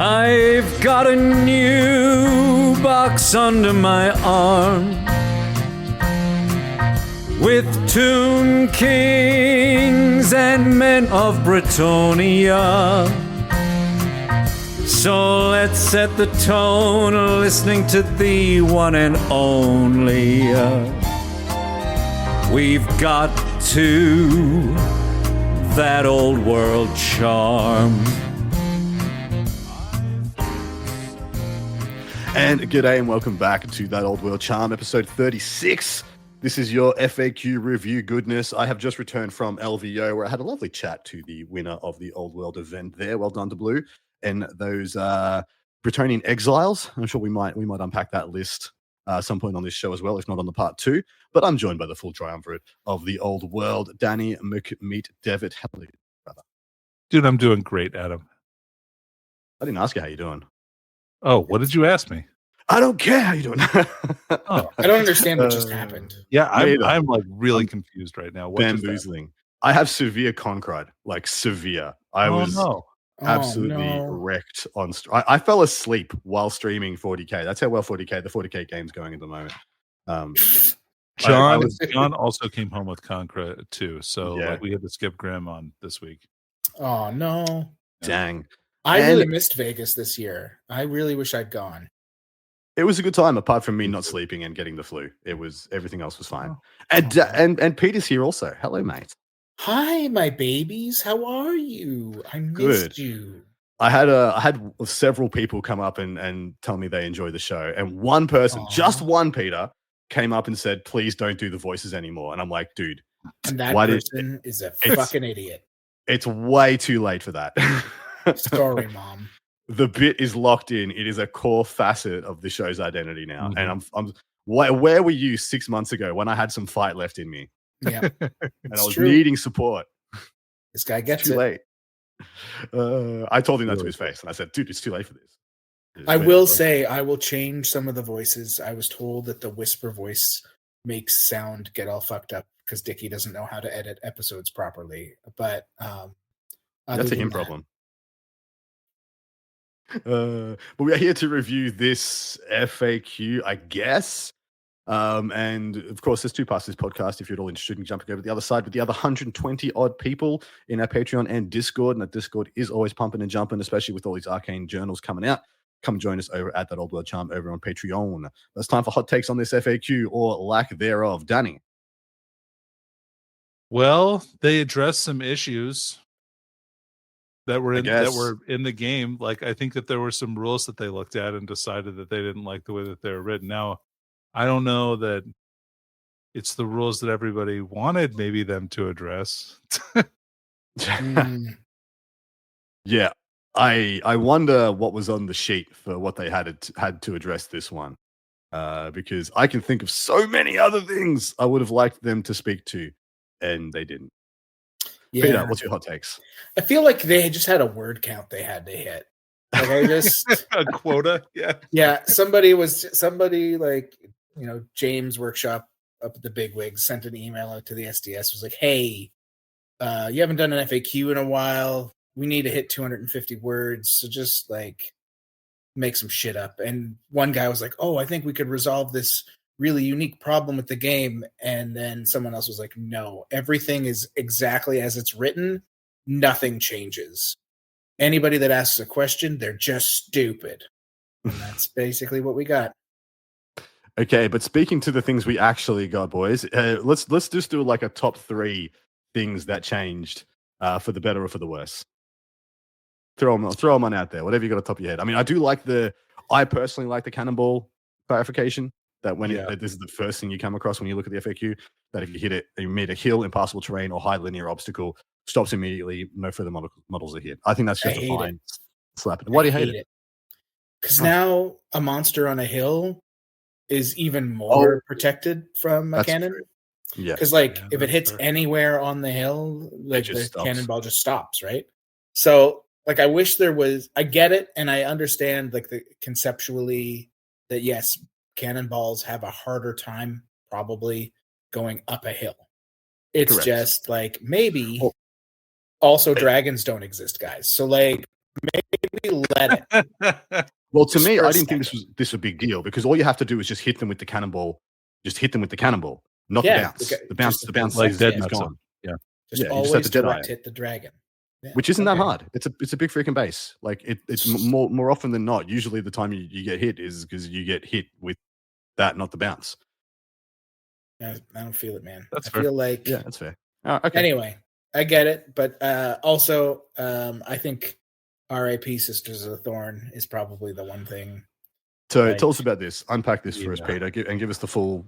I've got a new box under my arm with Toon Kings and Men of Britonia. So let's set the tone, listening to the one and only. We've got to that old world charm. And g'day and welcome back to That Old World Charm, episode 36. This is your FAQ review goodness. I have just returned from LVO, where I had a lovely chat to the winner of the Old World event there. Well done to Blue and those Bretonian exiles. I'm sure we might unpack that list some point on this show as well, if not on the part 2. But I'm joined by the full triumvirate of the Old World, Danny McMeet Devitt. How are you, brother? Dude, I'm doing great, Adam. I didn't ask you how you're doing. Oh, what did you ask me? I don't care how you're doing. I don't understand what just happened. Yeah, I'm like really confused right now. What bamboozling. I have severe con crud, like severe. I was absolutely wrecked on. I fell asleep while streaming 40K. That's how well the 40K game's going at the moment. John also came home with Concrete too, so yeah. Like we had to skip Grim on this week. Oh no! Dang. I really missed Vegas this year. I really wish I'd gone. It was a good time, apart from me not sleeping and getting the flu. Everything else was fine. And Peter's here also. Hello, mate. Hi, my babies. How are you? I missed you. I had several people come up and tell me they enjoy the show, and one person, just one Peter, came up and said, "Please don't do the voices anymore." And I'm like, dude, and that person is a fucking idiot. It's way too late for that. Sorry, Mom. The bit is locked in. It is a core facet of the show's identity now. Mm-hmm. And I'm where were you 6 months ago when I had some fight left in me? Yeah, and I was needing support. This guy gets too late. I told him that to his face, and I said, "Dude, it's too late for this." I will say I will change some of the voices. I was told that the whisper voice makes sound get all fucked up because Dickie doesn't know how to edit episodes properly. But that's a him problem. But we are here to review this FAQ, I guess. And of course, there's 2 parts to this podcast. If you're at all interested in jumping over to the other side with the other 120 odd people in our Patreon and Discord, and that Discord is always pumping and jumping, especially with all these arcane journals coming out. Come join us over at That Old World Charm over on Patreon. It's time for hot takes on this FAQ or lack thereof. Danny. Well, they addressed some issues that were in the game. Like, I think that there were some rules that they looked at and decided that they didn't like the way that they were written. Now, I don't know that it's the rules that everybody wanted maybe them to address. Yeah. I wonder what was on the sheet for what they had to address this one. Because I can think of so many other things I would have liked them to speak to, and they didn't. Yeah. Peter, what's your hot takes? I feel like they just had a word count they had to hit. Like I just a quota. Yeah. Yeah. Somebody like, James Workshop up at the Bigwigs sent an email out to the SDS, was like, "Hey, you haven't done an FAQ in a while. We need to hit 250 words. So just like make some shit up." And one guy was like, "Oh, I think we could resolve this really unique problem with the game." And then someone else was like, "No, everything is exactly as it's written. Nothing changes. Anybody that asks a question, they're just stupid." And that's basically what we got. Okay, but speaking to the things we actually got, boys, let's just do like a top 3 things that changed for the better or for the worse. Throw them on out there. Whatever you got on top of your head. I mean, I personally like the cannonball clarification. That this is the first thing you come across when you look at the FAQ, that if you hit it, you meet a hill, impossible terrain, or high linear obstacle, stops immediately, no further models are hit. I think that's just a fine slap. Why do you hate it? Because now a monster on a hill is even more protected from a cannon. True. Yeah. Because if it hits anywhere on the hill, like the cannonball just stops, right? So I wish there was, I get it, and I understand conceptually that yes, cannonballs have a harder time probably going up a hill. It's correct. Just maybe also dragons don't exist, guys. So maybe let it. Well, to Just me, for a I didn't think second. this was a big deal because all you have to do is just hit them with the cannonball. Just hit them with the cannonball, not Yeah, the bounce. okay, The bounce, just the bounce like is, dead is nuts gone. them. Just Yeah, you just have always to Jedi direct it. hit the dragon. Yeah, Which isn't that okay. hard. It's a big freaking base. Like it's more often than not. Usually, the time you get hit is because you get hit with that, not the bounce. I don't feel it, man. That's I fair. feel like Yeah, that's fair. Okay. Anyway, I get it, but also I think R.I.P. Sisters of the Thorn is probably the one thing. So like- tell us about this. Unpack this for us, Yeah. Peter, and give us the full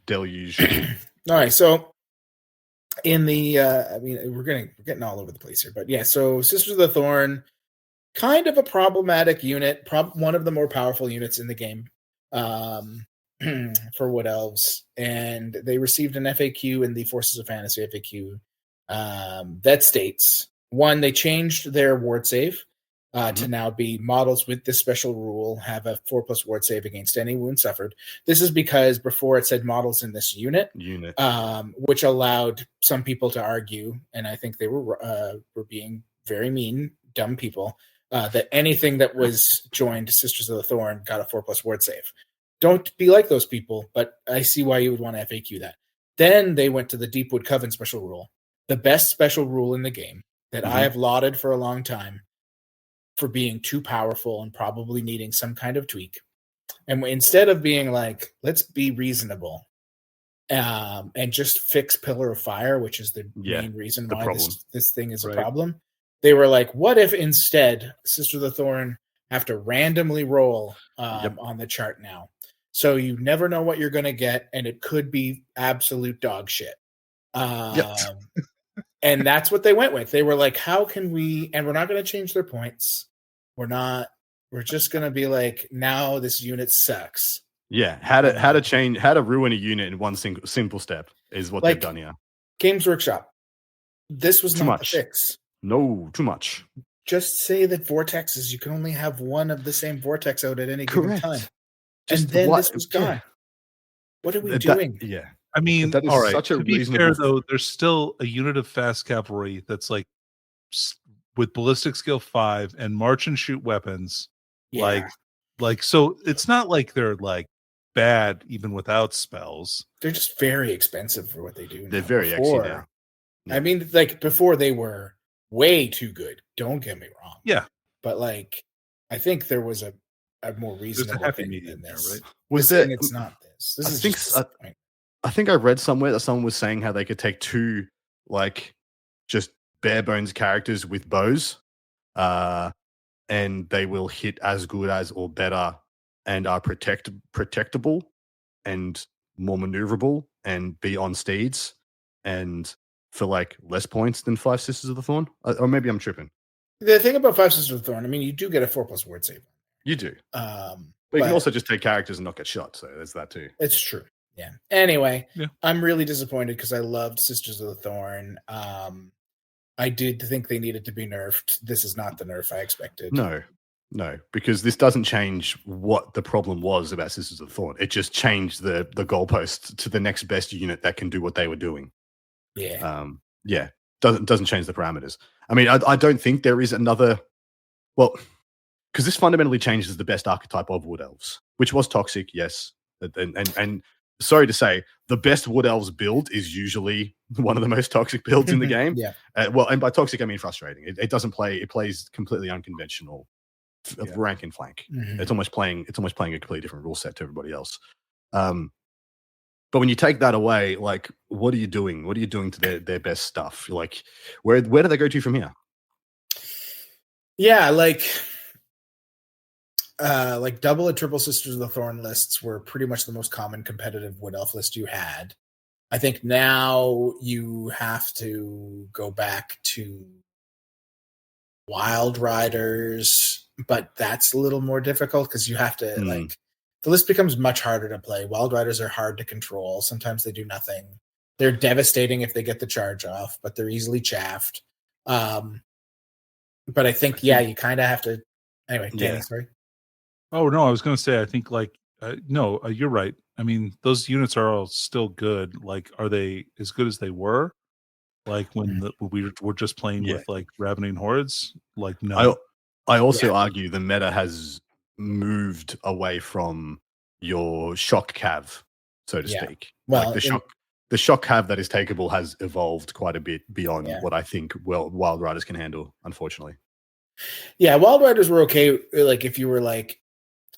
deluge. All right, so in the I mean we're getting all over the place here, but yeah, so Sisters of the Thorn, kind of a problematic unit, one of the more powerful units in the game for Wood Elves, and they received an FAQ in the Forces of Fantasy FAQ that states, one, they changed their ward save to now be models with this special rule have a 4+ ward save against any wound suffered. This is because before it said models in this unit, which allowed some people to argue, and I think they were being very mean, dumb people, that anything that was joined Sisters of the Thorn got a 4+ ward save. Don't be like those people, but I see why you would want to FAQ that. Then they went to the Deepwood Coven special rule, the best special rule in the game that I have lauded for a long time for being too powerful and probably needing some kind of tweak. And instead of being like, let's be reasonable and just fix Pillar of Fire, which is the main reason why this thing is a problem, they were like, what if instead Sister of the Thorn have to randomly roll on the chart now? So you never know what you're going to get, and it could be absolute dog shit. And that's what they went with. They were like, how can we, and we're not going to change their points. We're just going to be like, now this unit sucks. Yeah. How to ruin a unit in one simple step is what they've done here. Games Workshop. This was too not much. the fix. No, too much. Just say that vortexes, you can only have one of the same vortex out at any given time. Just and then this was gone. Yeah. What are we doing? Yeah. I mean, that is all right. such a to be reasonable fair, though, there's still a unit of fast cavalry that's like with ballistic skill 5 and march and shoot weapons. Yeah. Like so it's not like they're like bad even without spells. They're just very expensive for what they do. They're very exy now. Yeah. I mean, like before they were way too good. Don't get me wrong. Yeah. But like, I think there was a more reasonable thing than this. Right? It's not this. This is I think I read somewhere that someone was saying how they could take 2 like just bare bones characters with bows, and they will hit as good as or better and are protectable and more maneuverable and be on steeds and for like less points than 5 Sisters of the Thorn. Or maybe I'm tripping. The thing about 5 Sisters of the Thorn, I mean, you do get a 4+ word save. You do. But you can also just take characters and not get shot. So there's that too. It's true. Yeah. Anyway, I'm really disappointed because I loved Sisters of the Thorn. I did think they needed to be nerfed. This is not the nerf I expected. No, because this doesn't change what the problem was about Sisters of the Thorn. It just changed the goalpost to the next best unit that can do what they were doing. Yeah. Doesn't change the parameters. I mean, I don't think there is another. Well, because this fundamentally changes the best archetype of Wood Elves, which was toxic, yes, and sorry to say, the best Wood Elves build is usually one of the most toxic builds in the game. Yeah. Well, and by toxic I mean frustrating. It doesn't play. It plays completely unconventional, rank and flank. Mm-hmm. It's almost playing a completely different rule set to everybody else. But when you take that away, like, what are you doing? What are you doing to their best stuff? Like, where do they go to from here? Yeah, like double and triple Sisters of the Thorn lists were pretty much the most common competitive Wood Elf list you had. I think now you have to go back to Wild Riders, but that's a little more difficult because you have to the list becomes much harder to play. Wild Riders are hard to control. Sometimes they do nothing. They're devastating if they get the charge off, but they're easily chaffed. But I think you kind of have to. Anyway, Danny, sorry. Oh no, I was going to say I think you're right. I mean, those units are all still good. Like, are they as good as they were? Like when we were just playing with like Ravening Hordes? Like, no. I also argue the meta has moved away from your shock cav, so to speak. Well, like the shock cav that is takeable has evolved quite a bit beyond what I think Wild Riders can handle, unfortunately. Yeah, Wild Riders were okay. Like if you were like,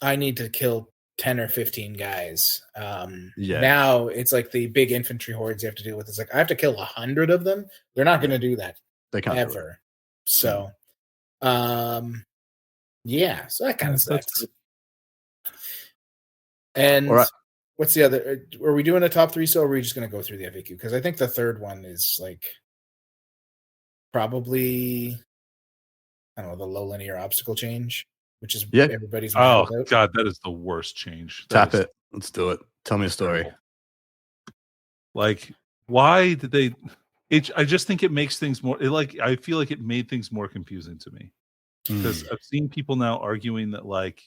I need to kill 10 or 15 guys. Now it's like the big infantry hordes you have to deal with. It's like I have to kill 100 of them. They're not going to do that. They can't ever. So, so that kind of sucks. And what's the other? Are we doing a top 3? So, or are we just going to go through the FAQ? Because I think the third one is like probably, I don't know, the low linear obstacle change, which is everybody's. Oh God, that is the worst change. Tap it. Let's do it. Tell me a story. Like, why did they? I just think it makes things more. I feel like it made things more confusing to me because I've seen people now arguing that, like,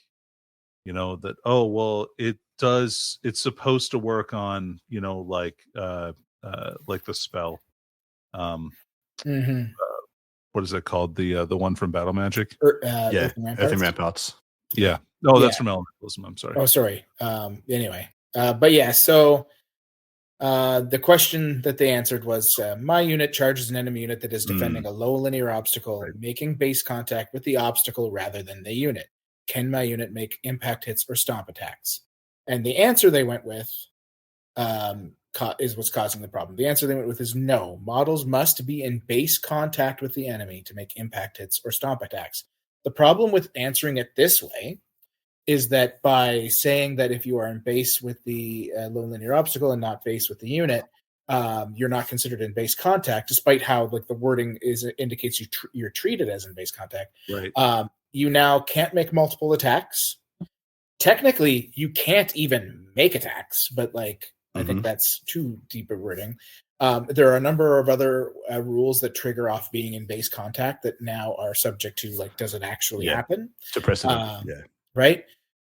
that it's supposed to work on, like the spell. What is it called? The one from Battle Magic? Earthen Ramparts. Yeah. Oh, that's from Elementalism. I'm sorry. Oh, sorry. Anyway, but yeah. So the question that they answered was: my unit charges an enemy unit that is defending a low linear obstacle, making base contact with the obstacle rather than the unit. Can my unit make impact hits or stomp attacks? And the answer they went with is what's causing the problem. The answer they went with is no. Models must be in base contact with the enemy to make impact hits or stomp attacks. The problem with answering it this way is that by saying that if you are in base with the low linear obstacle and not base with the unit, you're not considered in base contact, despite how like the wording indicates you're treated as in base contact. Right. You now can't make multiple attacks. Technically, you can't even make attacks, but like I think that's too deep a wording. There are a number of other rules that trigger off being in base contact that now are subject to like, does it actually happen? To precedent. Right.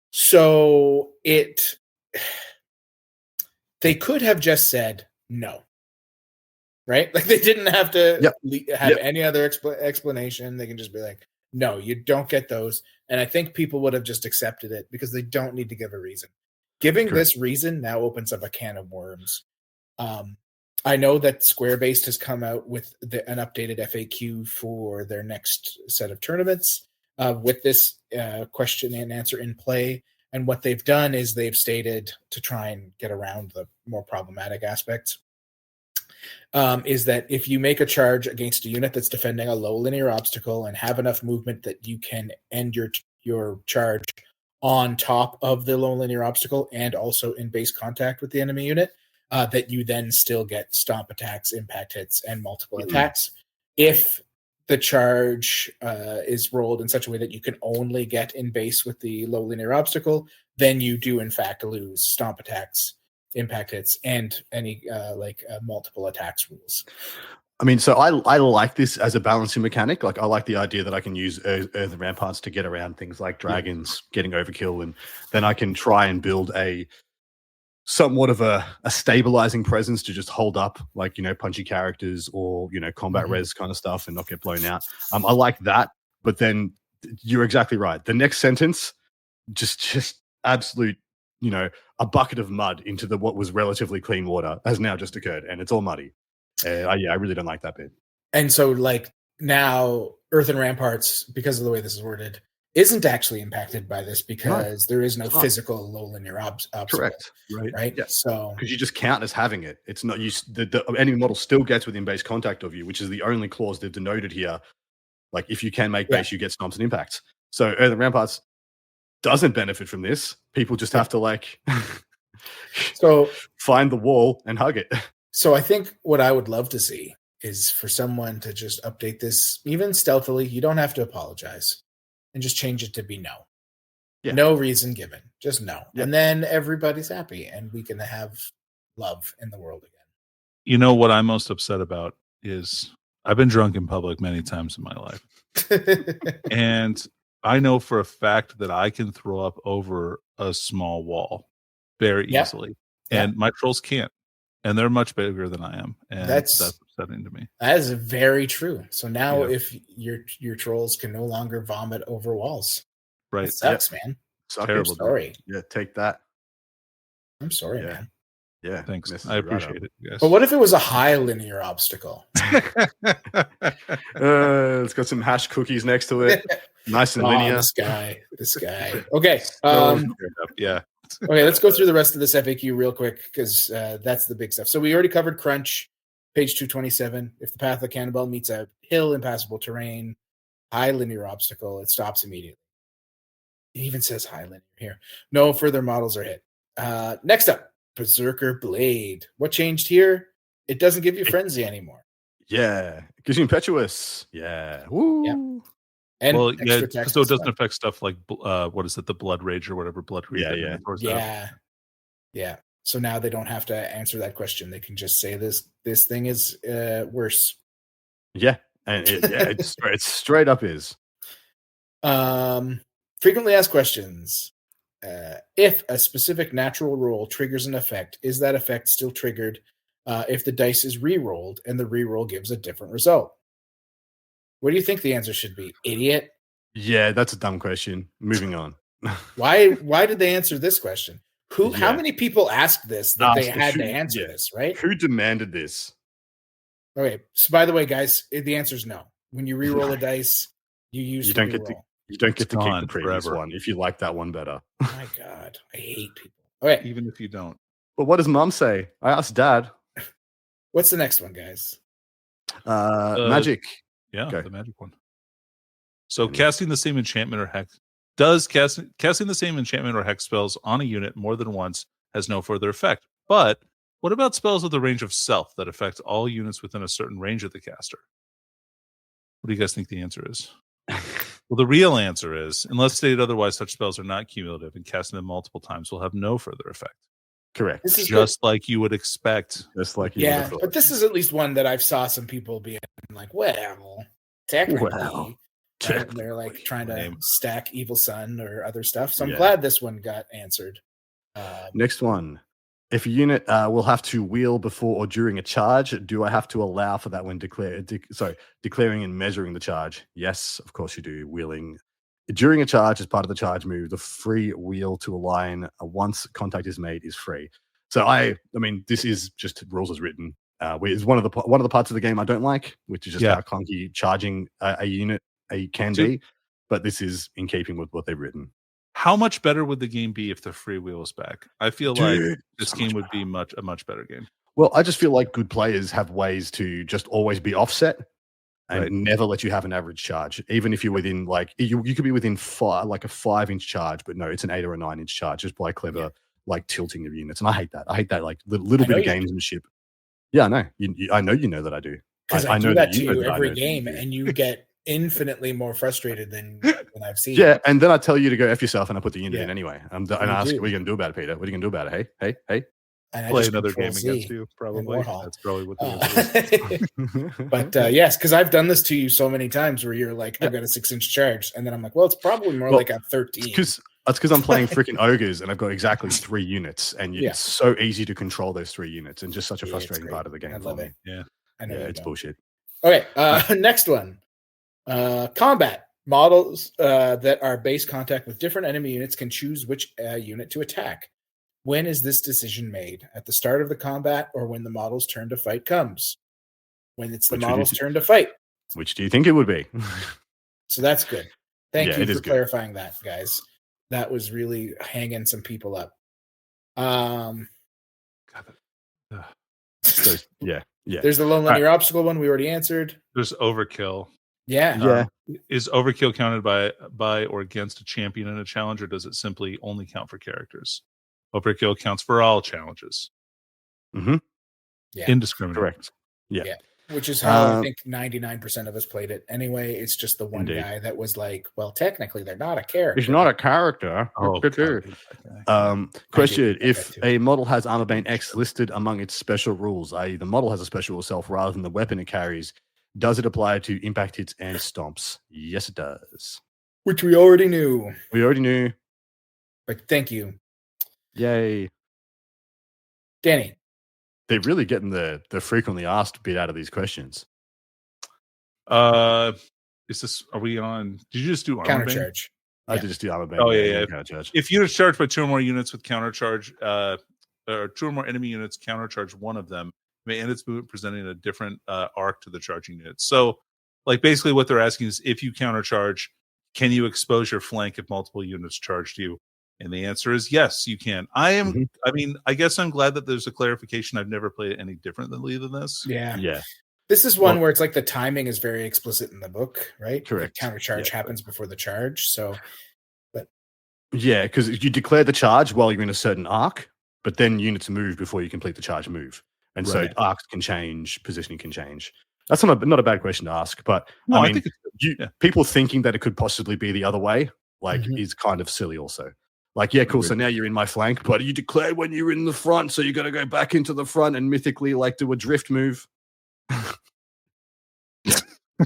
So they could have just said no. Right. Like they didn't have to have any other explanation. They can just be like, no, you don't get those. And I think people would have just accepted it because they don't need to give a reason. Giving this reason now opens up a can of worms. I know that Square-Based has come out with an updated FAQ for their next set of tournaments with this question and answer in play. And what they've done is they've stated, to try and get around the more problematic aspects, is that if you make a charge against a unit that's defending a low linear obstacle and have enough movement that you can end your charge on top of the low linear obstacle and also in base contact with the enemy unit, that you then still get stomp attacks, impact hits, and multiple attacks. If the charge is rolled in such a way that you can only get in base with the low linear obstacle, then you do in fact lose stomp attacks, impact hits, and any multiple attacks rules. I mean, so I like this as a balancing mechanic. Like, I like the idea that I can use Earthen Ramparts to get around things like dragons getting overkill, and then I can try and build a somewhat of a stabilizing presence to just hold up, like, punchy characters or, combat res kind of stuff and not get blown out. I like that, but then you're exactly right. The next sentence, just absolute, a bucket of mud into what was relatively clean water has now just occurred, and it's all muddy. I really don't like that bit. And so, like, now Earthen Ramparts, because of the way this is worded, isn't actually impacted by this because there is no physical low linear obstacle. Correct. Right. Yeah. So because you just count as having it. It's not the enemy model still gets within base contact of you, which is the only clause they've denoted here. Like, if you can make base, you get stomps and impacts. So Earthen Ramparts doesn't benefit from this. People just have to so find the wall and hug it. So I think what I would love to see is for someone to just update this, even stealthily. You don't have to apologize, and just change it to be no. Yeah. No reason given, just no. Yeah. And then everybody's happy and we can have love in the world again. What I'm most upset about is I've been drunk in public many times in my life. And I know for a fact that I can throw up over a small wall very easily. And my trolls can't. And they're much bigger than I am. And that's upsetting to me. That is very true. So now, Yeah. if your trolls can no longer vomit over walls, Right? that sucks, man. Suck Terrible. it. Sorry. Yeah, take that. I'm sorry, Yeah. man. Yeah, Thanks. messes I you right appreciate it. Yes. But what if it was a high linear obstacle? It's got some hash cookies next to it, nice and linear. This guy. Okay. Yeah. Okay, let's go through the rest of this FAQ real quick because that's the big stuff. So we already covered crunch, page 227. If the path of the cannonball meets a hill, impassable terrain, high linear obstacle, it stops immediately. It even says high linear here. No further models are hit. Next up, Berserker Blade. What changed here? It doesn't give you frenzy anymore. Yeah, it gives you impetuous. Yeah, woo. Yeah. And Well, extra text so it as doesn't well. affect stuff like what is it, the blood rage or whatever blood rage. Yeah. So now they don't have to answer that question. They can just say this thing is worse. Yeah, and it's straight up is. Frequently asked questions. If a specific natural roll triggers an effect, is that effect still triggered if the dice is re-rolled and the re-roll gives a different result? What do you think the answer should be, idiot? Yeah, that's a dumb question. Moving on. Why did they answer this question? How many people asked this that they had to answer this, right? Who demanded this? Okay. So by the way, guys, the answer is no. When you re-roll a dice, you don't get to keep the previous one if you like that one better. My God, I hate people. Okay. Even if you don't. But what does Mum say? I asked Dad. What's the next one, guys? Magic. Yeah, the magic one. So casting the same enchantment or hex casting the same enchantment or hex spells on a unit more than once has no further effect. But what about spells with the range of self that affect all units within a certain range of the caster? What do you guys think the answer is? Well, the real answer is, unless stated otherwise, such spells are not cumulative, and casting them multiple times will have no further effect. Correct. This is just like you would expect. Just like you would have thought. But this is at least one that I've saw some people being like, well, technically. Well, right? They're like trying to stack Evil Sun or other stuff. So I'm glad this one got answered. Next one. If a unit will have to wheel before or during a charge, do I have to allow for that when declaring and measuring the charge? Yes, of course you do. Wheeling during a charge as part of the charge move, the free wheel to a line once contact is made is free. So I mean, this is just rules as written. Is one of the parts of the game I don't like, which is just how clunky charging a unit can be. But this is in keeping with what they've written. How much better would the game be if the free wheel was back? I feel like this game would be a much better game. Well, I just feel like good players have ways to just always be offset and never let you have an average charge. Even if you're within you could be within a 5-inch charge, but no, it's an 8 or a 9-inch charge just by clever tilting of units. And I hate that. I hate that little bit of gamesmanship. Yeah, I know. I know you know that I do. Because I do that to you every game, and you get infinitely more frustrated than I've seen. Yeah, and then I tell you to go F yourself, and I put the unit in anyway. And I ask, what are you going to do about it, Peter? What are you going to do about it? Hey. And play another game against you, probably. That's probably what the answer is. But yes, because I've done this to you so many times where you're like, I've got a 6-inch charge. And then I'm like, well, it's probably more like a 13. That's because I'm playing freaking ogres and I've got exactly 3 units. And it's so easy to control those 3 units and just such a frustrating part of the game. I love it. Yeah. I know it's bullshit. Okay. Next one. Combat models that are base contact with different enemy units can choose which unit to attack. When is this decision made? At the start of the combat or when the model's turn to fight comes? When it's the model's turn to fight. Which do you think it would be? So that's good. Thank you for clarifying that, guys. That was really hanging some people up. There's the lone linear obstacle one we already answered. There's overkill. Yeah. Is overkill counted by or against a champion in a challenge, or does it simply only count for characters? Overkill counts for all challenges. Mm-hmm. Yeah. Indiscriminate. Correct. Yeah. Which is how I think 99% of us played it. Anyway, it's just the one guy that was like, well, technically they're not a character. It's not a character. Question. If a model has Armor Bane X listed among its special rules, i.e. the model has a special self rather than the weapon it carries, does it apply to impact hits and stomps? Yes, it does. Which we already knew. But thank you. Yay. Danny, They're really getting the frequently asked bit out of these questions. Is this? Are we on? Did you just do armor Counter bane? charge. I did just do armor bane. Oh yeah. Counter charge. If units charged by 2 or more units with counter charge, or 2 or more enemy units counter charge one of them, may end its movement presenting a different arc to the charging unit. So, like basically, what they're asking is, if you counter charge, can you expose your flank if multiple units charged you? And the answer is yes, you can. I mean, I guess I'm glad that there's a clarification. I've never played it any differently than this. Yeah. This is one where it's like the timing is very explicit in the book, right? Correct. The counter charge happens before the charge. So, but yeah, because you declare the charge while you're in a certain arc, but then units move before you complete the charge move. And so arcs can change, positioning can change. That's not a bad question to ask, but no, I mean, people thinking that it could possibly be the other way, is kind of silly also. Like, yeah, cool. So now you're in my flank, but you declared when you're in the front, so you got to go back into the front and mythically do a drift move. Yeah,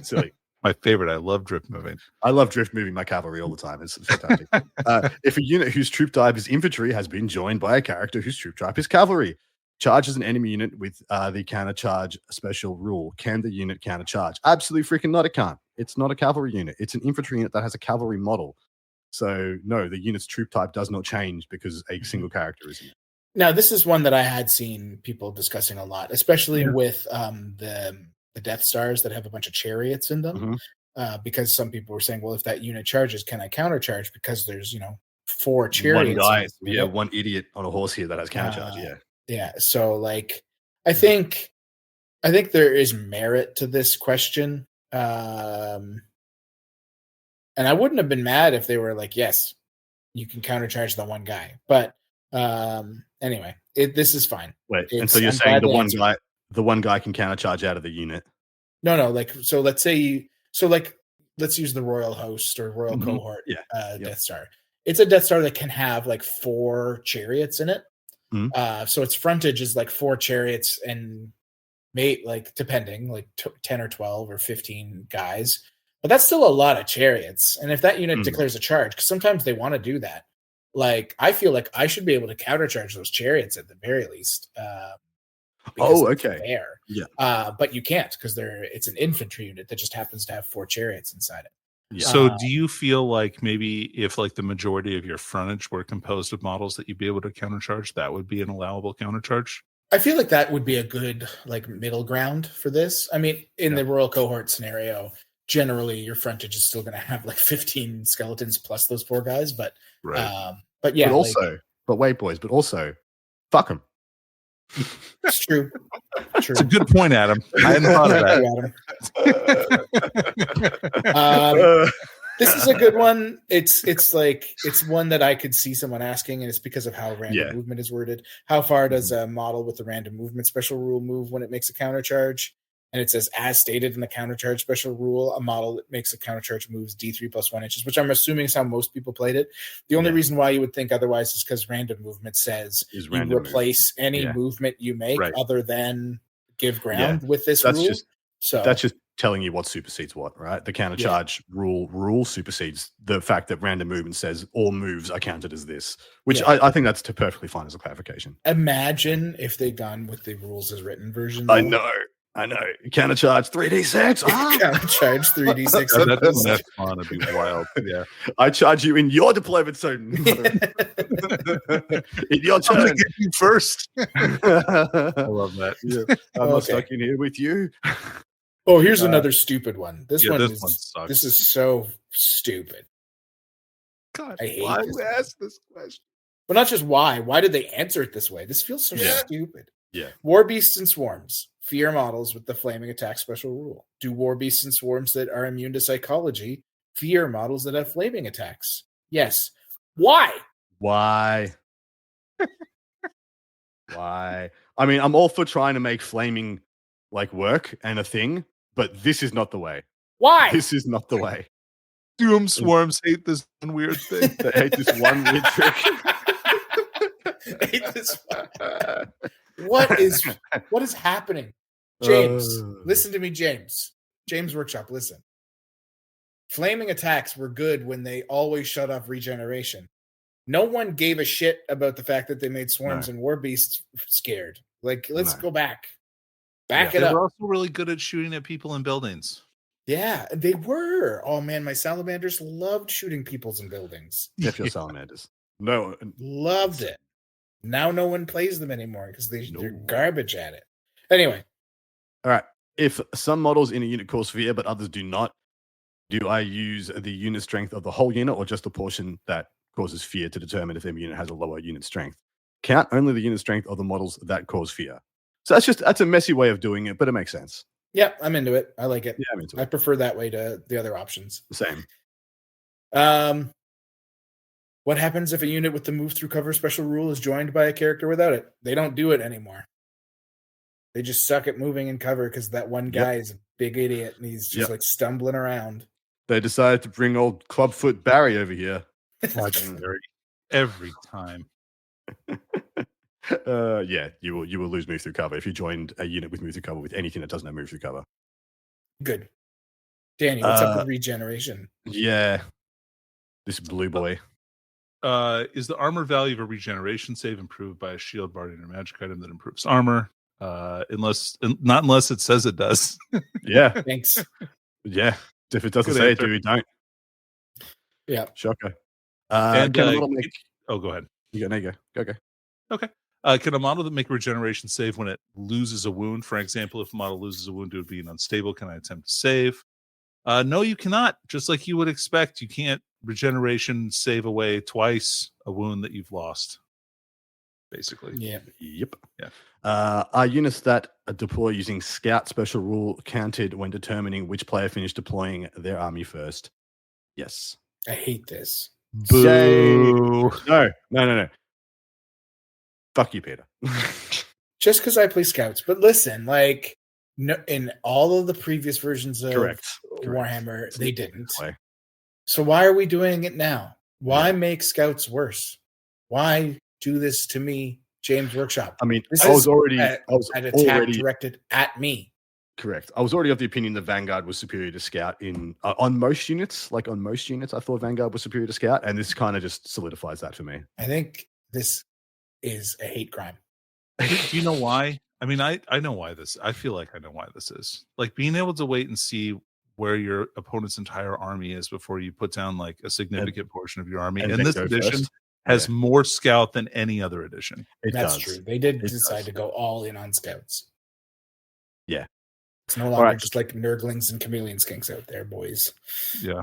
silly. My favorite. I love drift moving. I love drift moving my cavalry all the time. It's fantastic. If a unit whose troop type is infantry has been joined by a character whose troop type is cavalry, charges an enemy unit with the counter charge special rule, can the unit counter charge? Absolutely freaking not. It can't. It's not a cavalry unit. It's an infantry unit that has a cavalry model. So no, the unit's troop type does not change because a single character is in it. Now, this is one that I had seen people discussing a lot, especially with the Death Stars that have a bunch of chariots in them. Because some people were saying, well, if that unit charges, can I counter charge? Because there's 4 chariots. One guy, one idiot on a horse here that has counter charge. Yeah. So I think there is merit to this question. And I wouldn't have been mad if they were like, yes, you can counter charge the one guy. But anyway, this is fine. Wait, and so you're saying the one guy can counter charge out of the unit? No. So let's say let's use the Royal Host or Royal Cohort Death Star. It's a Death Star that can have 4 chariots in it. So its frontage is 4 chariots and depending 10 or 12 or 15 guys. But that's still a lot of chariots. And if that unit declares a charge, because sometimes they want to do that, I feel like I should be able to countercharge those chariots at the very least. Okay. Fair. Yeah. But you can't because it's an infantry unit that just happens to have 4 chariots inside it. Yeah. So do you feel like maybe if the majority of your frontage were composed of models that you'd be able to countercharge, that would be an allowable countercharge? I feel like that would be a good middle ground for this. I mean, in the Royal Cohort scenario, generally your frontage is still going to have 15 skeletons plus those 4 guys, but yeah. But wait, boys, but also fuck them. It's true. It's a good point, Adam. I hadn't thought of that. This is a good one. It's one that I could see someone asking, and it's because of how random movement is worded. How far does a model with the random movement special rule move when it makes a counter charge? And it says, as stated in the counter charge special rule, a model that makes a counter charge moves D3 plus 1 inches, which I'm assuming is how most people played it. The only reason why you would think otherwise is because random movement says you replace any movement you make other than give ground with this rule. That's just telling you what supersedes what, right? The counter charge rule supersedes the fact that random movement says all moves are counted as this, which I think that's perfectly fine as a clarification. Imagine if they'd gone with the rules as written version. I know. Counter charge 3d6. Counter charge 3d6. That's fun. It'd be wild. Yeah. I charge you in your deployment zone. In your turn. I'm gonna get you first. I love that. Yeah. I'm not stuck in here with you. Oh, here's another stupid one. This one sucks. This is so stupid. God, I hate why this. we ask this question? But not just why. Why did they answer it this way? This feels so stupid. Yeah. War Beasts and Swarms. Fear models with the flaming attack special rule. Do War Beasts and Swarms that are immune to psychology fear models that have flaming attacks? Yes. Why? Why? I mean, I'm all for trying to make flaming work and a thing, but this is not the way. Why? This is not the way. Doom Swarms hate this one weird thing. They hate this one weird trick. Hate this one. What is happening? James, listen to me, James. James Workshop, listen. Flaming attacks were good when they always shut off regeneration. No one gave a shit about the fact that they made Swarms and War Beasts scared. Like, let's No. go back. Back They it up. were also really good at shooting at people in buildings. Yeah, they were. Oh man, my salamanders loved shooting peoples in buildings. F your salamanders. No. Loved it. Now no one plays them anymore because they're No. garbage at it. Anyway. All right. If some models in a unit cause fear, but others do not, do I use the unit strength of the whole unit or just a portion that causes fear to determine if their unit has a lower unit strength? Count only the unit strength of the models that cause fear. So that's a messy way of doing it, but it makes sense. Yeah, I'm into it. I like it. Yeah, I'm into I it. prefer that way to the other options. Same. What happens if a unit with the move through cover special rule is joined by a character without it? They don't do it anymore. They just suck at moving in cover because that one guy is a big idiot and he's just like stumbling around. They decided to bring old Clubfoot Barry over here. Every time. Yeah, you will lose move through cover if you joined a unit with move through cover with anything that doesn't have move through cover. Good. Danny, what's up with regeneration? Yeah. This blue boy. Is the armor value of a regeneration save improved by a shield, guardian, or magic item that improves armor? Not unless it says it does. Yeah. Thanks. Yeah. If it doesn't Good say answer. it, we don't. Yeah. Shocker. Go ahead. You go. Go. Okay. Can a model that make a regeneration save when it loses a wound? For example, if a model loses a wound due to being unstable, can I attempt to save? No, you cannot. Just like you would expect, you can't regeneration save away twice a wound that you've lost. Basically. Yeah. Yep. Yeah. Are units that deploy using scout special rule counted when determining which player finished deploying their army first? Yes. I hate this. Boo. No. Fuck you, Peter. Just because I play scouts, but listen, like in all of the previous versions of Warhammer, they didn't. So why are we doing it now? Why make scouts worse? Why do this to me, James Workshop? I mean, this I was already directed at me. Correct. I was already of the opinion that Vanguard was superior to Scout on most units. Like on most units, I thought Vanguard was superior to Scout, and this kind of just solidifies that for me. I think this is a hate crime. Do you know why? I mean, I know why this. I feel like I know why this is. Like being able to wait and see where your opponent's entire army is before you put down like a significant portion of your army. And this edition has more Scout than any other edition. That's true. They did decide to go all in on Scouts. Yeah. It's no longer just like Nurglings and Chameleon Skinks out there, boys. Yeah.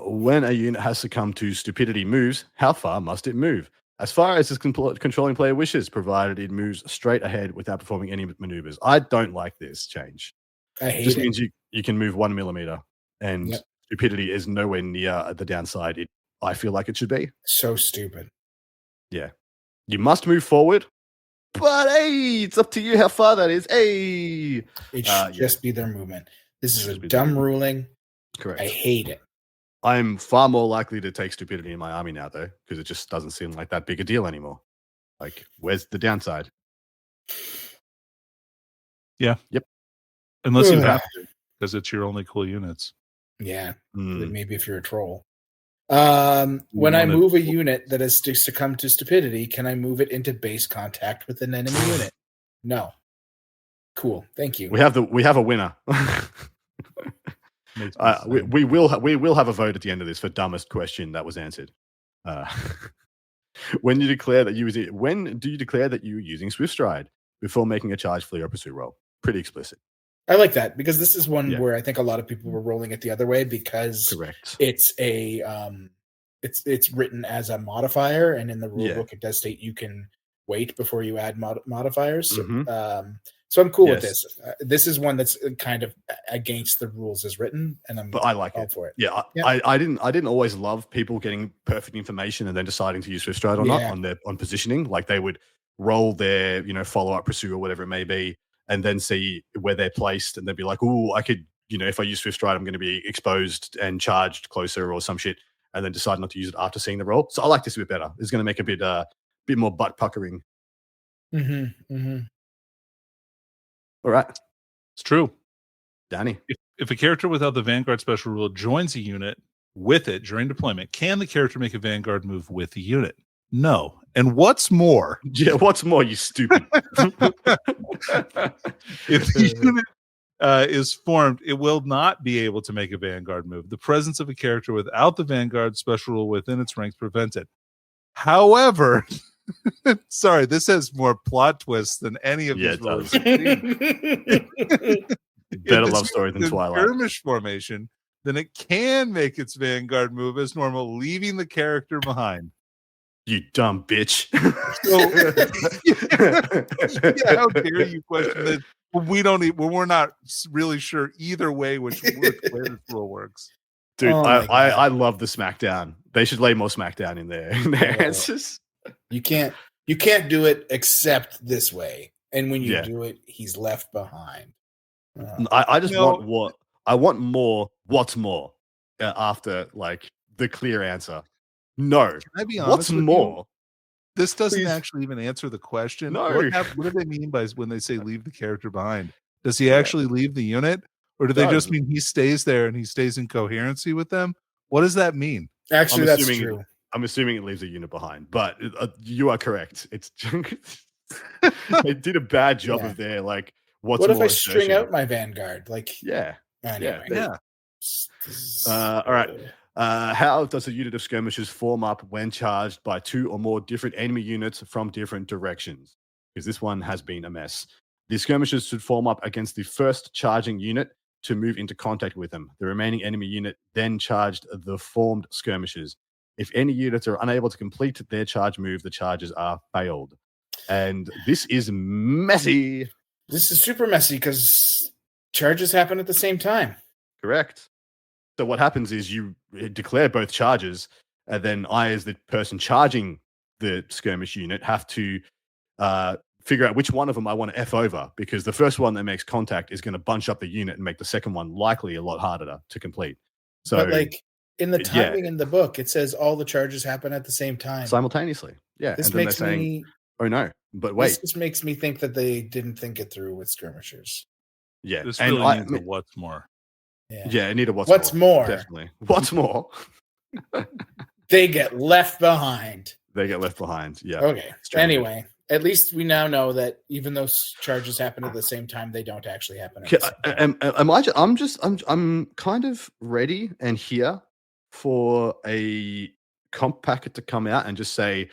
When a unit has succumbed to stupidity moves, how far must it move? As far as its controlling player wishes, provided it moves straight ahead without performing any maneuvers. I don't like this change. I hate it. Just means you can move 1 millimeter, and stupidity is nowhere near the downside I feel like it should be. So stupid. Yeah. You must move forward, but hey, it's up to you how far that is. Hey. It should just be their movement. This is a dumb ruling. Correct. I hate it. I'm far more likely to take stupidity in my army now, though, because it just doesn't seem like that big a deal anymore. Like, where's the downside? Yeah. Yep. Unless you have to, because it's your only cool units. Yeah. Maybe if you're a troll. When I move a unit that has succumbed to stupidity, can I move it into base contact with an enemy unit? No. Cool. Thank you. We have a winner. We will have a vote at the end of this for dumbest question that was answered. When do you declare that you're using Swift Stride before making a charge, flee, or pursuit roll? Pretty explicit. I like that because this is one where I think a lot of people were rolling it the other way because it's a it's written as a modifier, and in the rule book it does state you can wait before you add modifiers. So I'm cool with this. This is one that's kind of against the rules as written, and but I like it for it. Yeah, I didn't always love people getting perfect information and then deciding to use Swift Stride or not on positioning. Like they would roll their follow up pursue or whatever it may be, and then see where they're placed, and they'd be like, "Oh, I could if I use Swift Stride, I'm going to be exposed and charged closer or some shit," and then decide not to use it after seeing the roll. So I like this a bit better. It's going to make a bit more butt puckering. All right. It's true. Danny. If a character without the Vanguard special rule joins a unit with it during deployment, can the character make a Vanguard move with the unit? No. And what's more, Yeah, what's more, you stupid. if the unit is formed, it will not be able to make a Vanguard move. The presence of a character without the Vanguard special rule within its ranks prevents it. However, sorry, this has more plot twists than any of these rules. Better love story than Twilight. Skirmish formation, then it can make its Vanguard move as normal, leaving the character behind. You dumb bitch. Yeah, how dare you question this? We're not really sure either way which way this rule works. Dude, I love the SmackDown. They should lay more SmackDown in their answers. You can't do it except this way. And when you do it, he's left behind. I just want more. What's more? After like the clear answer. No. Can I be honest? What's more? This doesn't actually even answer the question. No. What do they mean by when they say leave the character behind? Does he actually leave the unit? Or do they just mean he stays there and he stays in coherency with them? What does that mean? Actually, that's true. I'm assuming it leaves a unit behind, but you are correct. It's they did a bad job of their like. What if I string out my Vanguard? Like, anyway. Yeah. All right. How does a unit of skirmishers form up when charged by 2 or more different enemy units from different directions? Because this one has been a mess. The skirmishers should form up against the first charging unit to move into contact with them. The remaining enemy unit then charged the formed skirmishers. If any units are unable to complete their charge move, the charges are failed. And this is messy. This is super messy because charges happen at the same time. Correct. So what happens is you declare both charges, and then I, as the person charging the skirmish unit, have to figure out which one of them I want to F over, because the first one that makes contact is going to bunch up the unit and make the second one likely a lot harder to complete. So, but like in the timing in the book, it says all the charges happen at the same time. Simultaneously. Yeah. This and then makes they're saying, me... oh, no. But wait. This makes me think that they didn't think it through with skirmishers. Yeah. This really needs a what's more. Yeah, it needed what's more. Definitely. What's more? They get left behind. Yeah. Okay. Anyway, at least we now know that even though charges happen at the same time, they don't actually happen at the same time. I'm kind of ready and here for a comp packet to come out and just say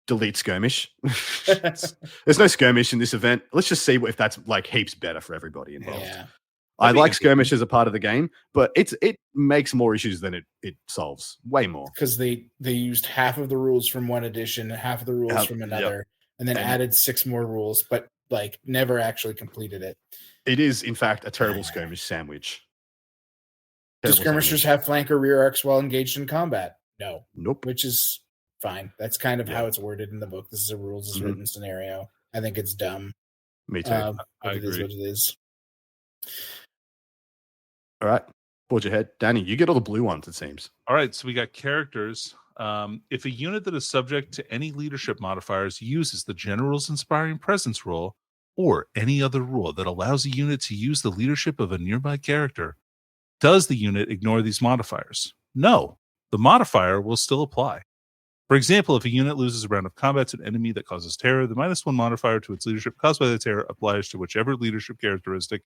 delete skirmish. There's no skirmish in this event. Let's just see if that's like heaps better for everybody involved. Yeah. I like skirmish as a part of the game, but it makes more issues than it solves. Way more. Because they used half of the rules from one edition, half of the rules from another, and then added 6 more rules, but like never actually completed it. It is, in fact, a terrible skirmish sandwich. Do skirmishers have flank or rear arcs while engaged in combat? No. Nope. Which is fine. That's kind of how it's worded in the book. This is a rules as written scenario. I think it's dumb. Me too. I agree. It is what it is. All right. Forge ahead. Danny, you get all the blue ones, it seems. All right. So we got characters. If a unit that is subject to any leadership modifiers uses the General's Inspiring Presence rule or any other rule that allows a unit to use the leadership of a nearby character, does the unit ignore these modifiers? No. The modifier will still apply. For example, if a unit loses a round of combat to an enemy that causes terror, the -1 modifier to its leadership caused by the terror applies to whichever leadership characteristic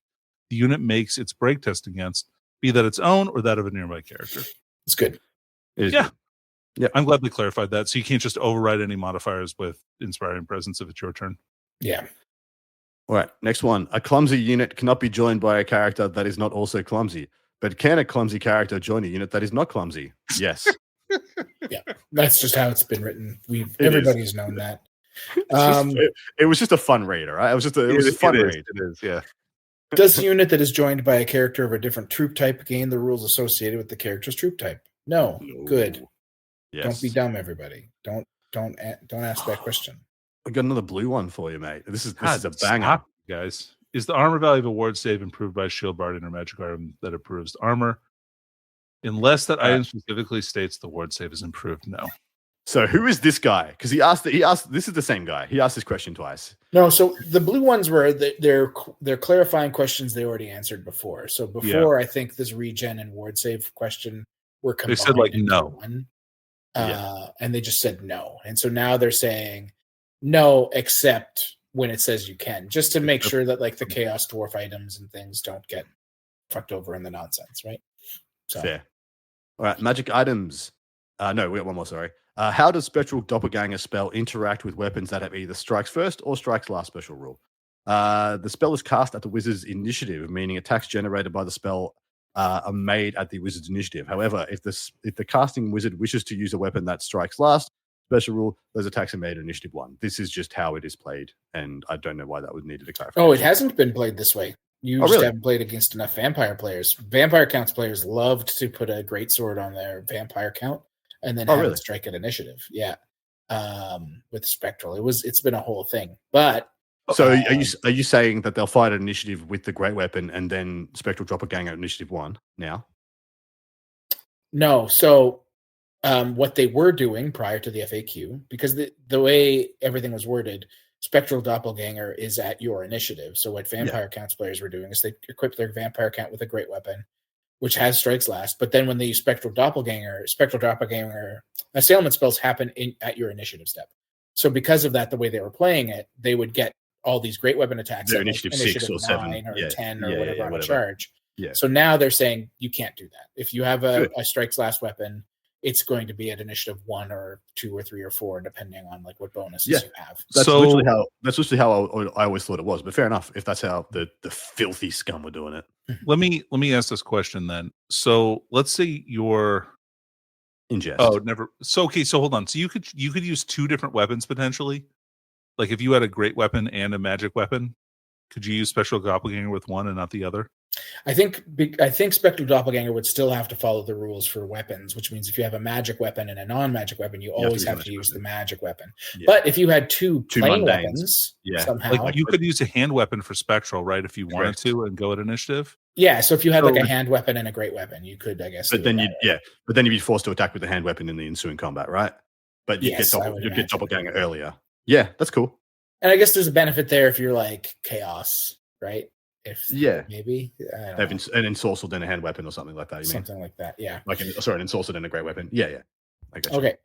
the unit makes its break test against, be that its own or that of a nearby character. It's good. Yeah. I'm glad they clarified that. So you can't just override any modifiers with Inspiring Presence if it's your turn. Yeah. All right. Next one. A clumsy unit cannot be joined by a character that is not also clumsy. But can a clumsy character join a unit that is not clumsy? Yes. Yeah. That's just how it's been written. Everybody's known that. It was just a fun raid, all right? It was a fun raid. It is, yeah. Does a unit that is joined by a character of a different troop type gain the rules associated with the character's troop type? No. Good. Yes. Don't be dumb, everybody. Don't ask that question. I got another blue one for you, mate. This is a banger, stop, guys. Is the armor value of a ward save improved by a shield, bardian, or magic item that improves armor? Unless that item specifically states the ward save is improved, no. So who is this guy? Because he asked. This is the same guy. He asked this question twice. No, so the blue ones were they're clarifying questions they already answered before. So before, I think this regen and ward save question were combined. They said like no. One. And they just said no. And so now they're saying no, except when it says you can, just to make sure that like the Chaos Dwarf items and things don't get fucked over in the nonsense, right? So fair. All right, magic items. No, we got one more. Sorry. How does Spectral Doppelganger spell interact with weapons that have either strikes first or strikes last special rule? The spell is cast at the wizard's initiative, meaning attacks generated by the spell are made at the wizard's initiative. However, if the casting wizard wishes to use a weapon that strikes last special rule, those attacks are made at initiative 1. This is just how it is played, and I don't know why that was needed to clarify. Oh, it hasn't been played this way. You just really? haven't played against enough vampire players. Vampire counts players loved to put a greatsword on their vampire count and then have it strike at initiative. Yeah. With Spectral. It's been a whole thing. But so are you saying that they'll fight at initiative with the great weapon and then Spectral Doppelganger at initiative 1 now? No. So what they were doing prior to the FAQ, because the way everything was worded, Spectral Doppelganger is at your initiative. So what vampire counts players were doing is they equip their vampire count with a great weapon, which has strikes last. But then when they use Spectral Doppelganger, assailment spells happen at your initiative step. So because of that, the way they were playing it, they would get all these great weapon attacks at initiative 6 or 7 or 10 or whatever on a charge. Yeah. So now they're saying you can't do that. If you have a strikes last weapon, it's going to be at initiative 1 or 2 or 3 or 4, depending on like what bonuses you have. That's literally how I always thought it was. But fair enough, if that's how the filthy scum were doing it. Let me ask this question then. So let's say you're ingest. Oh, never. So okay, so hold on. So you could use 2 different weapons potentially. Like if you had a great weapon and a magic weapon, could you use Spectral Doppelganger with one and not the other? I think Spectral Doppelganger would still have to follow the rules for weapons, which means if you have a magic weapon and a non-magic weapon, you always have to use the magic weapon. Yeah. But if you had two plain weapons, somehow, like you could use a hand weapon for Spectral, right? If you wanted to and go at initiative. Yeah. So if you had like a hand weapon and a great weapon, you could, I guess. But then you'd be forced to attack with the hand weapon in the ensuing combat, right? But you get Doppelganger earlier. Yeah, that's cool. And I guess there's a benefit there if you're like Chaos, right? Maybe have an ensorcelled in a hand weapon or something like that. Something like that, yeah. Like an ensorcelled in a great weapon. Yeah. I guess. Okay.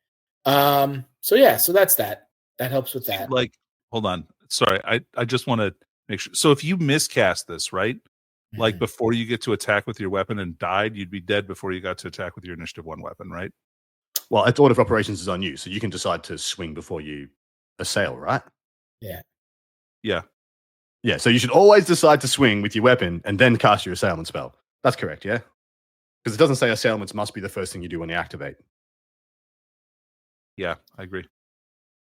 So that's that. That helps with that. Like, hold on. Sorry, I just want to make sure. So if you miscast this, right? Like before you get to attack with your weapon and died, you'd be dead before you got to attack with your initiative 1 weapon, right? Well, its order of operations is on you, so you can decide to swing before you assail, right? Yeah, so you should always decide to swing with your weapon and then cast your assailant spell. That's correct, yeah? Because it doesn't say assailments must be the first thing you do when you activate. Yeah, I agree.